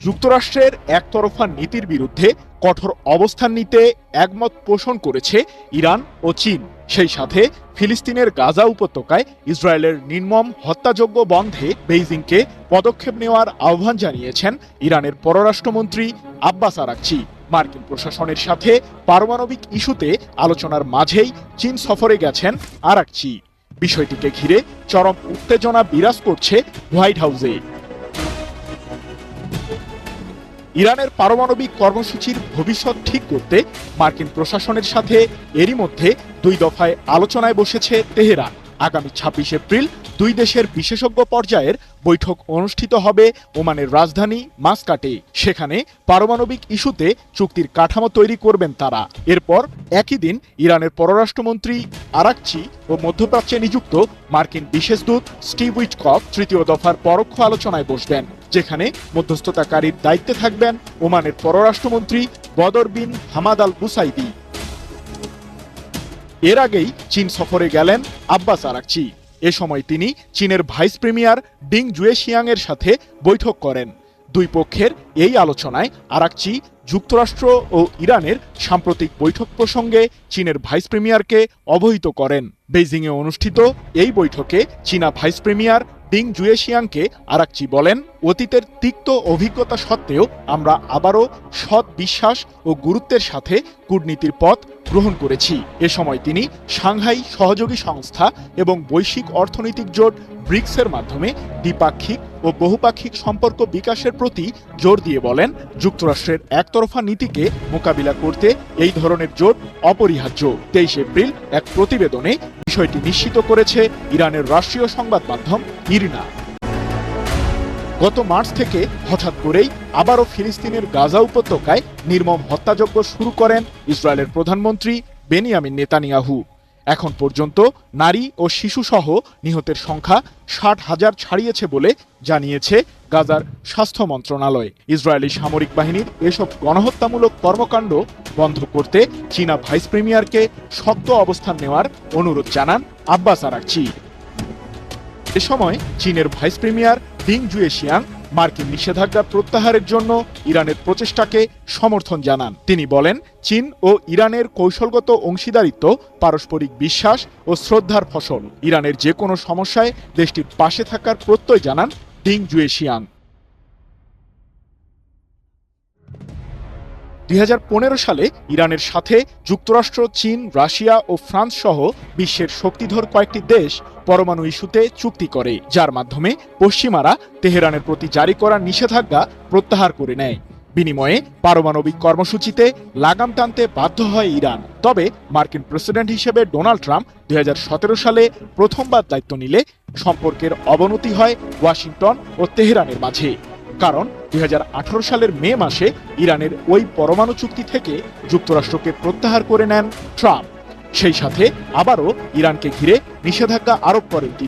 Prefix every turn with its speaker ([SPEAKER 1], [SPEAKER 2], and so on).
[SPEAKER 1] যুক্তরাষ্ট্রের একতরফা নীতির বিরুদ্ধে কঠোর অবস্থান নিতে একমত পোষণ করেছে ইরান ও চীন। সেই সাথে ফিলিস্তিনের গাজা উপত্যকায় ইসরায়েলের নির্মম হত্যাযজ্ঞ বন্ধে বেইজিংকে পদক্ষেপ নেওয়ার আহ্বান জানিয়েছেন ইরানের পররাষ্ট্রমন্ত্রী আব্বাস আরাকচি। মার্কিন প্রশাসনের সাথে পারমাণবিক ইস্যুতে আলোচনার মাঝেই চীন সফরে গেছেন আরাকচি। বিষয়টিকে ঘিরে চরম উত্তেজনা বিরাজ করছে হোয়াইট হাউসে। ইরানের পারমাণবিক কর্মসূচির ভবিষ্যৎ ঠিক করতে মার্কিন প্রশাসনের সাথে এরই মধ্যে 2 দফায় আলোচনায় বসেছে তেহরান। আগামী 26 এপ্রিল দুই দেশের বিশেষজ্ঞ পর্যায়ের বৈঠক অনুষ্ঠিত হবে ওমানের রাজধানী মাসকাটে। সেখানে পারমাণবিক ইস্যুতে চুক্তির কাঠামো তৈরি করবেন তারা। এরপর একই দিন ইরানের পররাষ্ট্রমন্ত্রী আরাকচি ও মধ্যপ্রাচ্যে নিযুক্ত মার্কিন বিশেষ দূত স্টিভ উইটকফ 3য় দফার পরোক্ষ আলোচনায় বসবেন, যেখানে মধ্যস্থতাকারীর দায়িত্বে থাকবেন ওমানের পররাষ্ট্রমন্ত্রী বদর বিন হামাদ আল বুসাইদি। এর আগেই চীন সফরে গেলেন আব্বাস আরাকচি। এ সময় তিনি চীনের ভাইস প্রিমিয়ার ডিং জুয়েশিয়াং এর সাথে বৈঠক করেন। দুই পক্ষের এই আলোচনায় আরাকচি যুক্তরাষ্ট্র ও ইরানের সাম্প্রতিক বৈঠক প্রসঙ্গে চীনের ভাইস প্রিমিয়ারকে অবহিত করেন। বেইজিংয়ে অনুষ্ঠিত এই বৈঠকে চীনা ভাইস প্রিমিয়ার ডিং জুয়েশিয়াংকে আরাকচি বলেন, অতীতের তিক্ত অভিজ্ঞতা সত্ত্বেও আমরা আবারও সৎ বিশ্বাস ও গুরুত্বের সাথে কূটনীতির পথ গ্রহণ করেছি। এ সময় তিনি সাংহাই সহযোগী সংস্থা এবং বৈশ্বিক অর্থনৈতিক জোট ব্রিক্সের মাধ্যমে দ্বিপাক্ষিক ও বহুপাক্ষিক সম্পর্ক বিকাশের প্রতি জোর দিয়ে বলেন, যুক্তরাষ্ট্রের একতরফা নীতিকে মোকাবিলা করতে এই ধরনের জোট অপরিহার্য। 23 এপ্রিল এক প্রতিবেদনে বিষয়টি নিশ্চিত করেছে ইরানের রাষ্ট্রীয় সংবাদ মাধ্যম ইরনা। গত মার্চ থেকে হঠাৎ করেই আবারও ফিলিস্তিনের গাজা উপত্যকায় নির্মম হত্যাযজ্ঞ শুরু করেন ইসরায়েলের প্রধানমন্ত্রী বেনিয়ামিন নেতানিয়াহু। এখন পর্যন্ত নারী ও শিশুসহ নিহতের সংখ্যা 60,000 ছাড়িয়েছে বলে জানিয়েছে গাজার স্বাস্থ্য মন্ত্রণালয়। ইসরায়েলি সামরিক বাহিনীর এসব গণহত্যামূলক কর্মকাণ্ড বন্ধ করতে চীনা ভাইস প্রিমিয়ারকে শক্ত অবস্থান নেওয়ার অনুরোধ জানান আব্বাস আরাকচি। এ সময় চীনের ভাইস প্রিমিয়ার ডিং জুয়েশিয়াং মার্কিন নিষেধাজ্ঞা প্রত্যাহারের জন্য ইরানের প্রচেষ্টাকে সমর্থন জানান। তিনি বলেন, চীন ও ইরানের কৌশলগত অংশীদারিত্ব পারস্পরিক বিশ্বাস ও শ্রদ্ধার ফসল। ইরানের যে কোনো সমস্যায় দেশটির পাশে থাকার প্রত্যয় জানান ডিং জুয়েশিয়াং। 2015 সালে ইরানের সাথে যুক্তরাষ্ট্র, চীন, রাশিয়া ও ফ্রান্স সহ বিশ্বের শক্তিধর কয়েকটি দেশ পরমাণু ইস্যুতে চুক্তি করে, যার মাধ্যমে পশ্চিমারা তেহরানের প্রতি জারি করা নিষেধাজ্ঞা প্রত্যাহার করে নেয়। বিনিময়ে পারমাণবিক কর্মসূচিতে লাগাম টানতে বাধ্য হয় ইরান। তবে মার্কিন প্রেসিডেন্ট হিসেবে ডোনাল্ড ট্রাম্প 2017 সালে প্রথমবার দায়িত্ব নিলে সম্পর্কের অবনতি হয় ওয়াশিংটন ও তেহরানের মাঝে। কারণ 2018 সালের মে মাসে ইরানের ওই পরমাণু চুক্তি থেকে যুক্তরাষ্ট্রকে প্রত্যাহার করে নেন ট্রাম্প। সেই সাথে আবারও ইরানকে ঘিরে নিষেধাজ্ঞা আরোপ করেন তিনি।